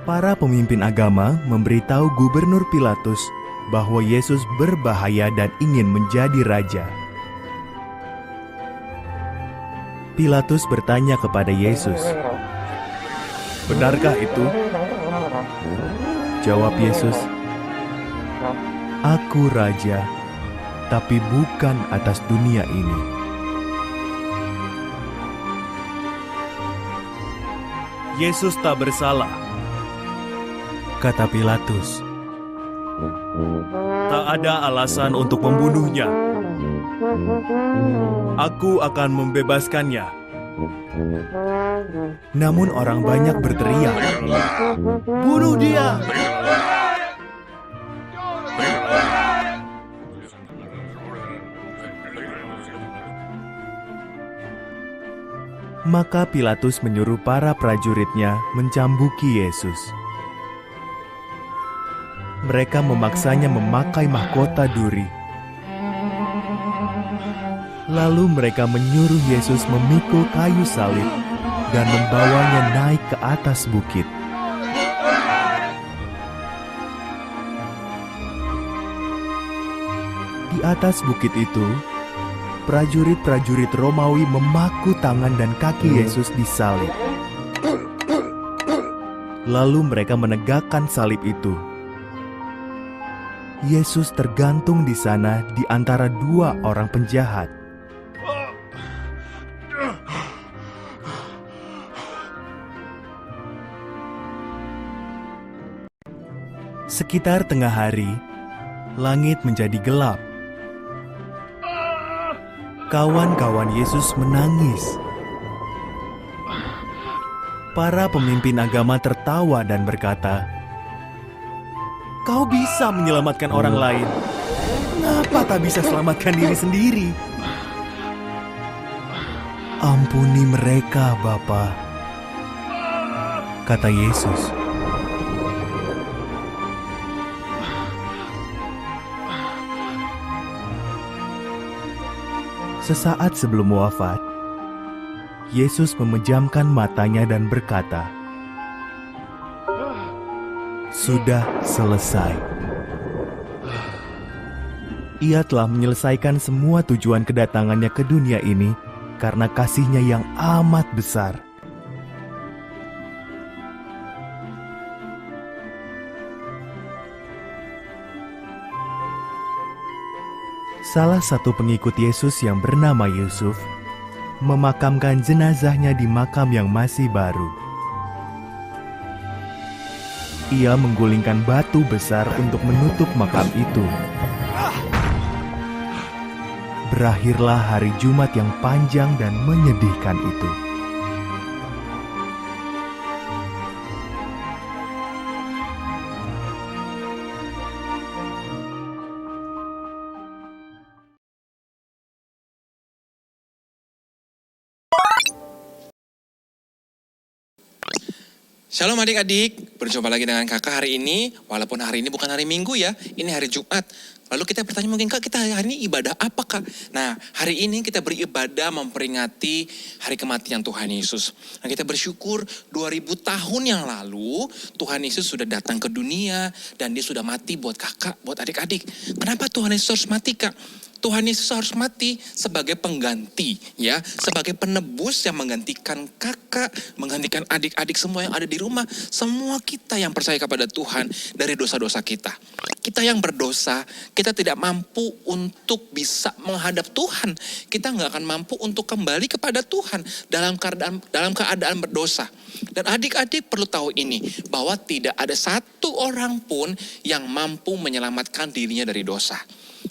Para pemimpin agama memberitahu Gubernur Pilatus bahwa Yesus berbahaya dan ingin menjadi raja. Pilatus bertanya kepada Yesus, "Benarkah itu?" Jawab Yesus, "Aku raja, tapi bukan atas dunia ini." Yesus tak bersalah, kata Pilatus. Tak ada alasan untuk membunuhnya. Aku akan membebaskannya. Namun orang banyak berteriak, "Bunuh dia!" Maka Pilatus menyuruh para prajuritnya mencambuki Yesus. Mereka memaksanya memakai mahkota duri. Lalu mereka menyuruh Yesus memikul kayu salib dan membawanya naik ke atas bukit. Di atas bukit itu, prajurit-prajurit Romawi memaku tangan dan kaki Yesus disalib. Lalu mereka menegakkan salib itu. Yesus tergantung di sana di antara dua orang penjahat. Sekitar tengah hari, langit menjadi gelap. Kawan-kawan Yesus menangis. Para pemimpin agama tertawa dan berkata, "Kau bisa menyelamatkan orang lain. Mengapa tak bisa selamatkan diri sendiri?" "Ampuni mereka, Bapa," kata Yesus. Sesaat sebelum wafat, Yesus memejamkan matanya dan berkata, "Sudah selesai." Ia telah menyelesaikan semua tujuan kedatangannya ke dunia ini karena kasih-Nya yang amat besar. Salah satu pengikut Yesus yang bernama Yusuf memakamkan jenazahnya di makam yang masih baru. Ia menggulingkan batu besar untuk menutup makam itu. Berakhirlah hari Jumat yang panjang dan menyedihkan itu. Shalom adik-adik, berjumpa lagi dengan kakak hari ini. Walaupun hari ini bukan hari Minggu ya, ini hari Jumat. Lalu kita bertanya mungkin, Kak, kita hari ini ibadah apa, Kak? Nah, hari ini kita beribadah memperingati hari kematian Tuhan Yesus. Nah, kita bersyukur 2000 tahun yang lalu Tuhan Yesus sudah datang ke dunia dan Dia sudah mati buat kakak, buat adik-adik. Kenapa Tuhan Yesus harus mati, Kak? Tuhan Yesus harus mati sebagai pengganti, ya, sebagai penebus yang menggantikan kakak, menggantikan adik-adik semua yang ada di rumah, semua kita yang percaya kepada Tuhan dari dosa-dosa kita. Kita yang berdosa, kita tidak mampu untuk bisa menghadap Tuhan. Kita nggak akan mampu untuk kembali kepada Tuhan dalam keadaan berdosa. Dan adik-adik perlu tahu ini, bahwa tidak ada satu orang pun yang mampu menyelamatkan dirinya dari dosa.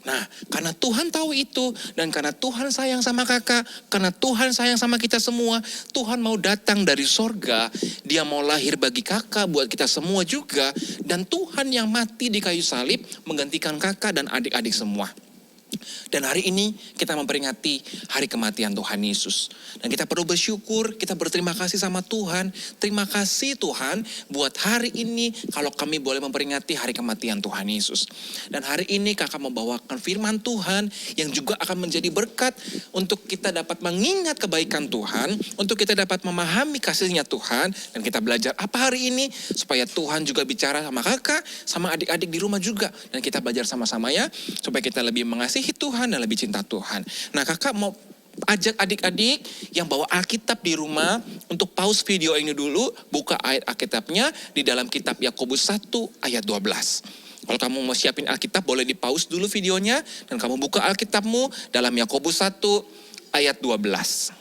Nah, karena Tuhan tahu itu, dan karena Tuhan sayang sama kakak, karena Tuhan sayang sama kita semua, Tuhan mau datang dari sorga, Dia mau lahir bagi kakak, buat kita semua juga, dan Tuhan yang mati di kayu salib, menggantikan kakak dan adik-adik semua. Dan hari ini kita memperingati hari kematian Tuhan Yesus. Dan kita perlu bersyukur, kita berterima kasih sama Tuhan. Terima kasih Tuhan buat hari ini kalau kami boleh memperingati hari kematian Tuhan Yesus. Dan hari ini kakak membawakan firman Tuhan yang juga akan menjadi berkat untuk kita dapat mengingat kebaikan Tuhan, untuk kita dapat memahami kasihnya Tuhan. Dan kita belajar apa hari ini supaya Tuhan juga bicara sama kakak, sama adik-adik di rumah juga. Dan kita belajar sama-sama ya, supaya kita lebih mengasihi Tuhan dan lebih cinta Tuhan. Nah kakak mau ajak adik-adik yang bawa Alkitab di rumah untuk pause video ini dulu, buka ayat Alkitabnya di dalam kitab Yakobus 1 ayat 12. Kalau kamu mau siapin Alkitab boleh di pause dulu videonya dan kamu buka Alkitabmu dalam Yakobus 1 ayat 12.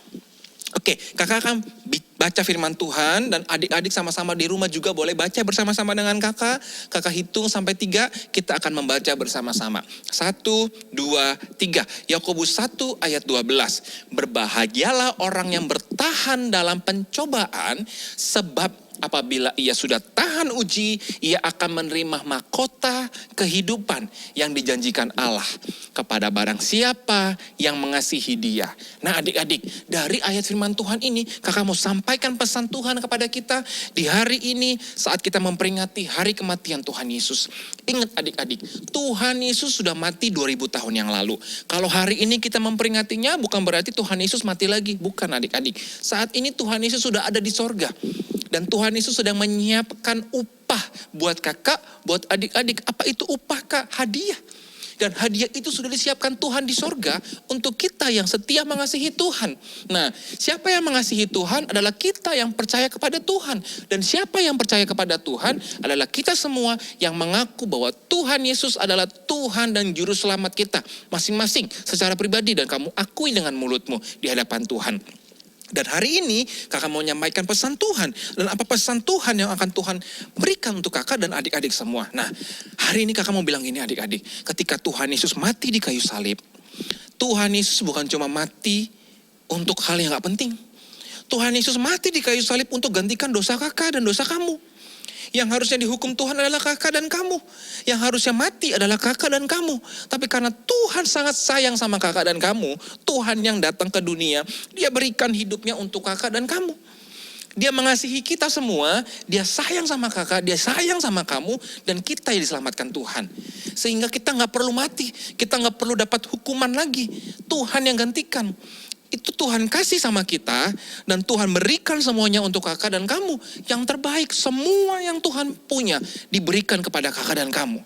Oke, kakak akan baca firman Tuhan dan adik-adik sama-sama di rumah juga boleh baca bersama-sama dengan kakak. Kakak hitung sampai 3, kita akan membaca bersama-sama. 1, 2, 3. Yakobus 1 ayat 12. Berbahagialah orang yang bertahan dalam pencobaan, sebab apabila ia sudah tahan uji, ia akan menerima mahkota kehidupan yang dijanjikan Allah kepada barang siapa yang mengasihi dia. Nah adik-adik, dari ayat firman Tuhan ini, kakak mau sampaikan pesan Tuhan kepada kita di hari ini saat kita memperingati hari kematian Tuhan Yesus. Ingat adik-adik, Tuhan Yesus sudah mati 2000 tahun yang lalu. Kalau hari ini kita memperingatinya bukan berarti Tuhan Yesus mati lagi. Bukan adik-adik. Saat ini Tuhan Yesus sudah ada di sorga. Dan Tuhan Yesus sedang menyiapkan upah buat kakak, buat adik-adik. Apa itu upah kak? Hadiah. Dan hadiah itu sudah disiapkan Tuhan di sorga untuk kita yang setia mengasihi Tuhan. Nah, siapa yang mengasihi Tuhan adalah kita yang percaya kepada Tuhan. Dan siapa yang percaya kepada Tuhan adalah kita semua yang mengaku bahwa Tuhan Yesus adalah Tuhan dan Juru Selamat kita. Masing-masing secara pribadi dan kamu akui dengan mulutmu di hadapan Tuhan. Dan hari ini kakak mau menyampaikan pesan Tuhan. Dan apa pesan Tuhan yang akan Tuhan berikan untuk kakak dan adik-adik semua. Nah hari ini kakak mau bilang ini adik-adik. Ketika Tuhan Yesus mati di kayu salib. Tuhan Yesus bukan cuma mati untuk hal yang gak penting. Tuhan Yesus mati di kayu salib untuk gantikan dosa kakak dan dosa kamu. Yang harusnya dihukum Tuhan adalah kakak dan kamu. Yang harusnya mati adalah kakak dan kamu. Tapi karena Tuhan sangat sayang sama kakak dan kamu, Tuhan yang datang ke dunia, dia berikan hidupnya untuk kakak dan kamu. Dia mengasihi kita semua, dia sayang sama kakak, dia sayang sama kamu, dan kita yang diselamatkan Tuhan. Sehingga kita gak perlu mati, kita gak perlu dapat hukuman lagi. Tuhan yang gantikan. Itu Tuhan kasih sama kita dan Tuhan berikan semuanya untuk kakak dan kamu. Yang terbaik semua yang Tuhan punya diberikan kepada kakak dan kamu.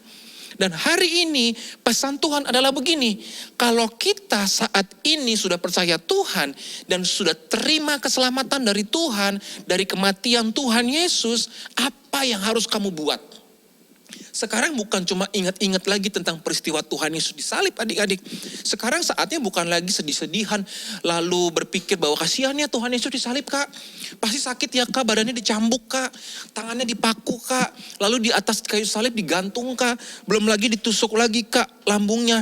Dan hari ini pesan Tuhan adalah begini. Kalau kita saat ini sudah percaya Tuhan dan sudah terima keselamatan dari Tuhan, dari kematian Tuhan Yesus, apa yang harus kamu buat? Sekarang bukan cuma ingat-ingat lagi tentang peristiwa Tuhan Yesus disalib adik-adik. Sekarang saatnya bukan lagi sedih-sedihan. Lalu berpikir bahwa kasihannya Tuhan Yesus disalib kak. Pasti sakit ya kak, badannya dicambuk kak. Tangannya dipaku kak. Lalu di atas kayu salib digantung kak. Belum lagi ditusuk lagi kak lambungnya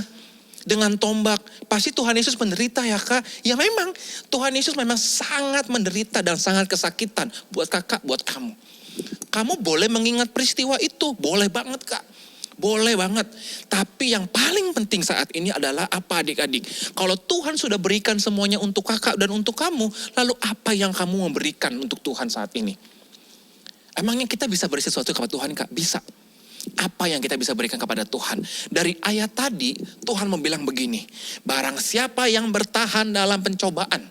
dengan tombak. Pasti Tuhan Yesus menderita ya kak. Ya memang Tuhan Yesus memang sangat menderita dan sangat kesakitan buat kakak, buat kamu. Kamu boleh mengingat peristiwa itu, boleh banget kak. Boleh banget. Tapi yang paling penting saat ini adalah apa adik-adik? Kalau Tuhan sudah berikan semuanya untuk kakak dan untuk kamu, lalu apa yang kamu memberikan untuk Tuhan saat ini? Emangnya kita bisa beri sesuatu kepada Tuhan kak? Bisa. Apa yang kita bisa berikan kepada Tuhan? Dari ayat tadi, Tuhan membilang begini. Barang siapa yang bertahan dalam pencobaan.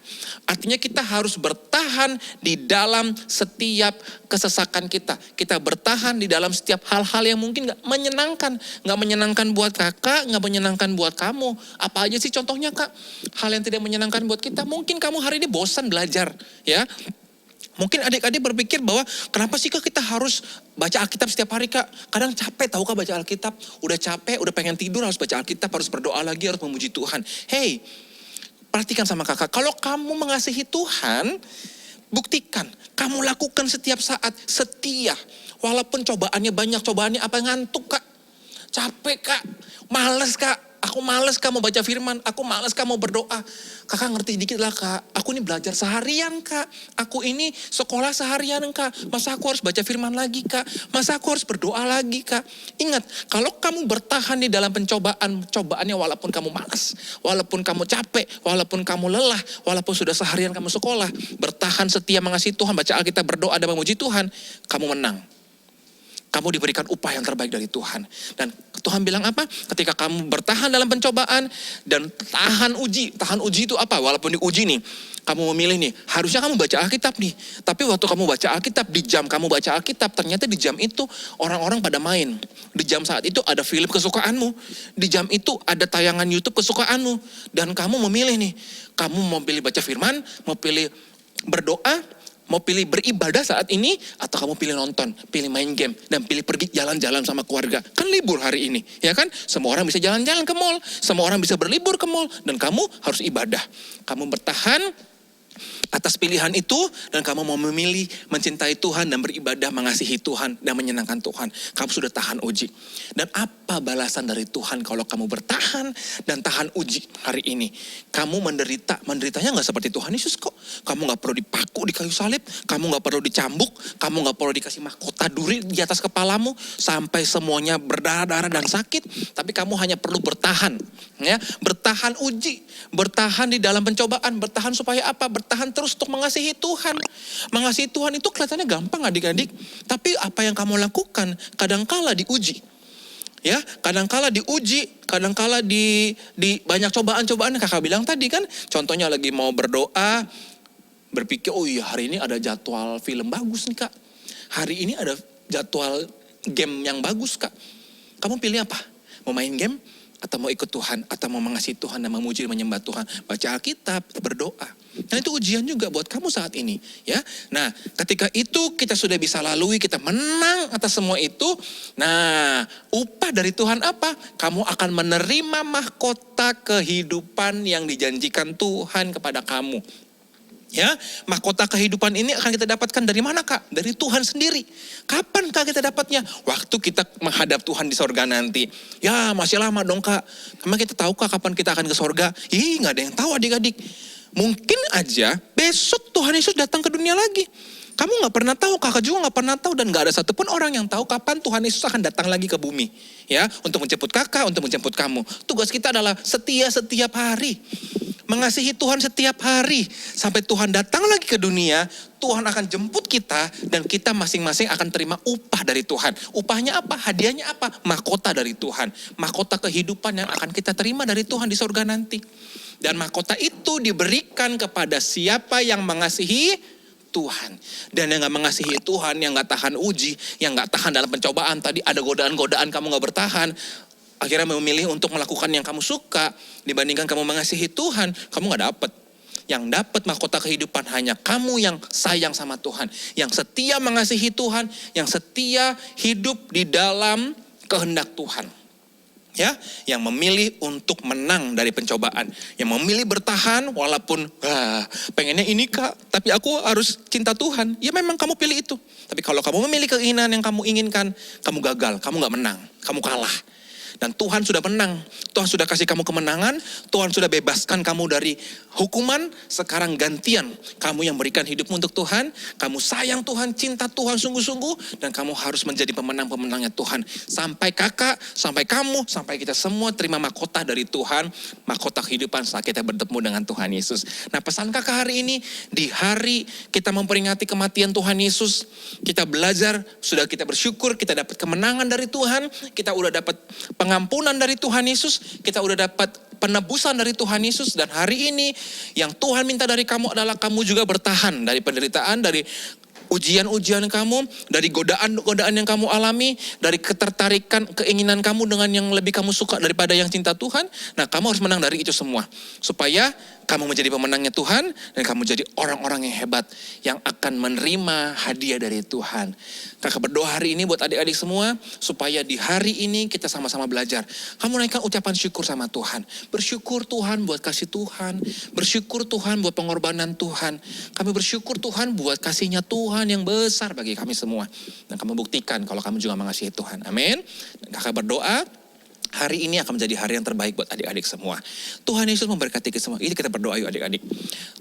Artinya kita harus bertahan di dalam setiap kesesakan kita. Kita bertahan di dalam setiap hal-hal yang mungkin gak menyenangkan. Gak menyenangkan buat kakak, gak menyenangkan buat kamu. Apa aja sih contohnya kak? Hal yang tidak menyenangkan buat kita. Mungkin kamu hari ini bosan belajar. Ya. Mungkin adik-adik berpikir bahwa kenapa sih kak kita harus baca Alkitab setiap hari kak? Kadang capek tahu kak baca Alkitab. Udah capek, udah pengen tidur harus baca Alkitab, harus berdoa lagi, harus memuji Tuhan. Hey, perhatikan sama kakak. Kalau kamu mengasihi Tuhan, buktikan. Kamu lakukan setiap saat setia. Walaupun cobaannya banyak, cobaannya apa ngantuk kak? Capek kak? Males kak? aku males Kak mau baca firman, aku males Kak mau berdoa. Kakak ngerti dikit lah Kak, aku ini belajar seharian Kak, aku ini sekolah seharian Kak, masa aku harus baca firman lagi Kak, masa aku harus berdoa lagi Kak. Ingat, kalau kamu bertahan di dalam pencobaan, cobaannya walaupun kamu malas, walaupun kamu capek, walaupun kamu lelah, walaupun sudah seharian kamu sekolah, bertahan setia mengasihi Tuhan, baca Alkitab, berdoa dan memuji Tuhan, kamu menang. Kamu diberikan upah yang terbaik dari Tuhan. Dan Tuhan bilang apa? Ketika kamu bertahan dalam pencobaan dan tahan uji. Tahan uji itu apa? Walaupun diuji nih, kamu memilih nih, harusnya kamu baca Alkitab nih. Tapi waktu kamu baca Alkitab, di jam kamu baca Alkitab, ternyata di jam itu orang-orang pada main. Di jam saat itu ada film kesukaanmu. Di jam itu ada tayangan YouTube kesukaanmu. Dan kamu memilih nih, kamu mau pilih baca firman, mau pilih berdoa, mau pilih beribadah saat ini, atau kamu pilih nonton, pilih main game, dan pilih pergi jalan-jalan sama keluarga. Kan libur hari ini, ya kan? Semua orang bisa jalan-jalan ke mall, semua orang bisa berlibur ke mall, dan kamu harus ibadah. Kamu bertahan atas pilihan itu, dan kamu mau memilih mencintai Tuhan dan beribadah, mengasihi Tuhan dan menyenangkan Tuhan. Kamu sudah tahan uji. Dan apa balasan dari Tuhan kalau kamu bertahan dan tahan uji hari ini? Kamu menderitanya gak seperti Tuhan Yesus kok. Kamu gak perlu dipaku di kayu salib, kamu gak perlu dicambuk, kamu gak perlu dikasih mahkota duri di atas kepalamu sampai semuanya berdarah-darah dan sakit. Tapi kamu hanya perlu bertahan, ya, bertahan uji, bertahan di dalam pencobaan, bertahan supaya apa? Bertahan terus untuk mengasihi Tuhan. Mengasihi Tuhan itu kelihatannya gampang adik-adik, tapi apa yang kamu lakukan kadangkala diuji. Ya, kadangkala diuji, kadangkala di banyak cobaan-cobaan yang kakak bilang tadi kan. Contohnya lagi mau berdoa, berpikir, oh iya hari ini ada jadwal film bagus nih Kak. Hari ini ada jadwal game yang bagus Kak. Kamu pilih apa? Mau main game? Atau mau ikut Tuhan? Atau mau mengasihi Tuhan dan memuji dan menyembah Tuhan? Baca Alkitab, berdoa. Nah itu ujian juga buat kamu saat ini. Ya. Nah ketika itu kita sudah bisa lalui, kita menang atas semua itu. Nah upah dari Tuhan apa? Kamu akan menerima mahkota kehidupan yang dijanjikan Tuhan kepada kamu. Ya, mahkota kehidupan ini akan kita dapatkan dari mana Kak? Dari Tuhan sendiri. Kapan Kak kita dapatnya? Waktu kita menghadap Tuhan di sorga nanti. Ya masih lama dong Kak. Emang kita tahu Kak kapan kita akan ke sorga? Ih gak ada yang tahu adik-adik. Mungkin aja besok Tuhan Yesus datang ke dunia lagi. Kamu gak pernah tahu, kakak juga gak pernah tahu. Dan gak ada satupun orang yang tahu kapan Tuhan Yesus akan datang lagi ke bumi. Ya, untuk menjemput kakak, untuk menjemput kamu. Tugas kita adalah setia setiap hari. Mengasihi Tuhan setiap hari. Sampai Tuhan datang lagi ke dunia, Tuhan akan jemput kita dan kita masing-masing akan terima upah dari Tuhan. Upahnya apa? Hadiahnya apa? Mahkota dari Tuhan. Mahkota kehidupan yang akan kita terima dari Tuhan di surga nanti. Dan mahkota itu diberikan kepada siapa yang mengasihi Tuhan. Dan yang gak mengasihi Tuhan, yang gak tahan uji, yang gak tahan dalam pencobaan. Tadi ada godaan-godaan kamu gak bertahan. Akhirnya memilih untuk melakukan yang kamu suka dibandingkan kamu mengasihi Tuhan, kamu gak dapet. Yang dapat mahkota kehidupan hanya kamu yang sayang sama Tuhan, yang setia mengasihi Tuhan, yang setia hidup di dalam kehendak Tuhan. Ya, yang memilih untuk menang dari pencobaan, yang memilih bertahan walaupun pengennya ini Kak, tapi aku harus cinta Tuhan. Ya memang kamu pilih itu. Tapi kalau kamu memilih keinginan yang kamu inginkan, kamu gagal, kamu gak menang, kamu kalah. Dan Tuhan sudah menang, Tuhan sudah kasih kamu kemenangan, Tuhan sudah bebaskan kamu dari hukuman, sekarang gantian. Kamu yang berikan hidupmu untuk Tuhan, kamu sayang Tuhan, cinta Tuhan sungguh-sungguh, dan kamu harus menjadi pemenang-pemenangnya Tuhan. Sampai kakak, sampai kamu, sampai kita semua terima mahkota dari Tuhan, mahkota kehidupan saat kita bertemu dengan Tuhan Yesus. Nah pesan kakak hari ini, di hari kita memperingati kematian Tuhan Yesus, kita belajar, sudah kita bersyukur, kita dapat kemenangan dari Tuhan, kita udah dapat pengampunan dari Tuhan Yesus, kita udah dapat penebusan dari Tuhan Yesus. Dan hari ini yang Tuhan minta dari kamu adalah kamu juga bertahan dari penderitaan, dari ujian-ujian kamu, dari godaan-godaan yang kamu alami, dari ketertarikan, keinginan kamu dengan yang lebih kamu suka daripada yang cinta Tuhan. Nah kamu harus menang dari itu semua. Supaya kamu menjadi pemenangnya Tuhan dan kamu jadi orang-orang yang hebat yang akan menerima hadiah dari Tuhan. Kakak berdoa hari ini buat adik-adik semua supaya di hari ini kita sama-sama belajar. Kamu naikkan ucapan syukur sama Tuhan. Bersyukur Tuhan buat kasih Tuhan. Bersyukur Tuhan buat pengorbanan Tuhan. Kami bersyukur Tuhan buat kasihnya Tuhan yang besar bagi kami semua. Dan kamu buktikan kalau kamu juga mengasihi Tuhan. Amin. Dan kakak berdoa Hari ini akan menjadi hari yang terbaik buat adik-adik semua. Tuhan Yesus memberkati kita semua. Ini kita berdoa yuk adik-adik.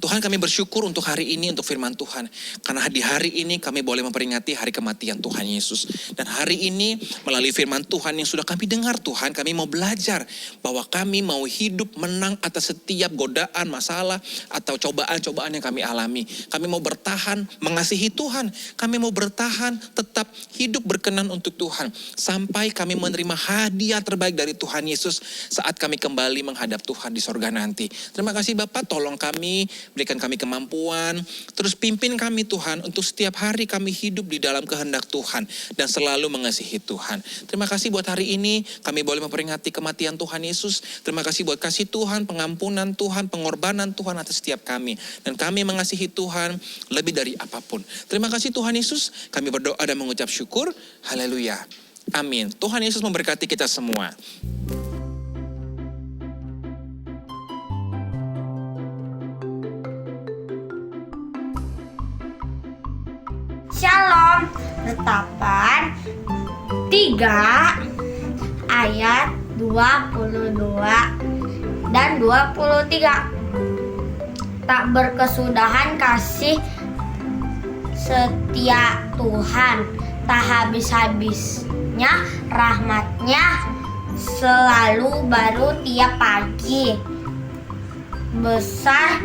Tuhan, kami bersyukur untuk hari ini, untuk firman Tuhan. Karena di hari ini kami boleh memperingati hari kematian Tuhan Yesus. Dan hari ini melalui firman Tuhan yang sudah kami dengar Tuhan, kami mau belajar bahwa kami mau hidup menang atas setiap godaan, masalah, atau cobaan-cobaan yang kami alami. Kami mau bertahan mengasihi Tuhan. Kami mau bertahan tetap hidup berkenan untuk Tuhan. Sampai kami menerima hadiah terbaik dari Tuhan Yesus saat kami kembali menghadap Tuhan di sorga nanti. Terima kasih Bapak, tolong kami, berikan kami kemampuan, terus pimpin kami Tuhan untuk setiap hari kami hidup di dalam kehendak Tuhan dan selalu mengasihi Tuhan. Terima kasih buat hari ini, kami boleh memperingati kematian Tuhan Yesus. Terima kasih buat kasih Tuhan, pengampunan Tuhan, pengorbanan Tuhan atas setiap kami. Dan kami mengasihi Tuhan lebih dari apapun. Terima kasih Tuhan Yesus, kami berdoa dan mengucap syukur. Haleluya. Amin. Tuhan Yesus memberkati kita semua. Shalom. Retapan 3 ayat 22 dan 23. Tak berkesudahan kasih setia Tuhan, tak habis-habisnya rahmatnya, selalu baru tiap pagi. Besar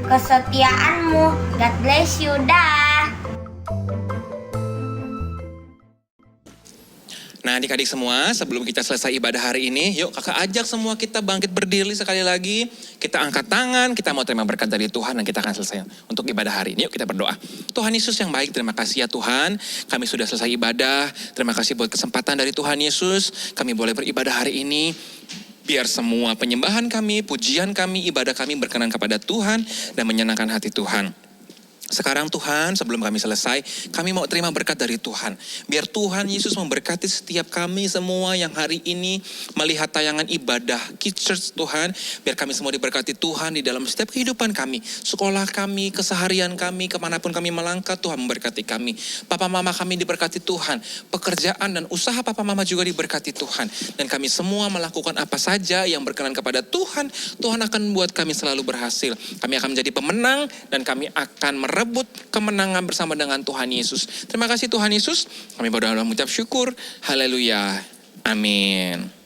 kesetiaanmu. God bless you, dah. Nah adik-adik semua, sebelum kita selesai ibadah hari ini, yuk kakak ajak semua kita bangkit berdiri sekali lagi. Kita angkat tangan, kita mau terima berkat dari Tuhan dan kita akan selesai untuk ibadah hari ini. Yuk kita berdoa. Tuhan Yesus yang baik, terima kasih ya Tuhan. Kami sudah selesai ibadah, terima kasih buat kesempatan dari Tuhan Yesus. Kami boleh beribadah hari ini. Biar semua penyembahan kami, pujian kami, ibadah kami berkenan kepada Tuhan dan menyenangkan hati Tuhan. Sekarang Tuhan, sebelum kami selesai, kami mau terima berkat dari Tuhan. Biar Tuhan Yesus memberkati setiap kami semua yang hari ini melihat tayangan ibadah Kids Church Tuhan. Biar kami semua diberkati Tuhan di dalam setiap kehidupan kami. Sekolah kami, keseharian kami, kemanapun kami melangkah, Tuhan memberkati kami. Papa mama kami diberkati Tuhan. Pekerjaan dan usaha papa mama juga diberkati Tuhan. Dan kami semua melakukan apa saja yang berkenan kepada Tuhan. Tuhan akan membuat kami selalu berhasil. Kami akan menjadi pemenang dan kami akan merebut kemenangan bersama dengan Tuhan Yesus. Terima kasih Tuhan Yesus. Kami berdoa dan mengucap syukur. Haleluya. Amin.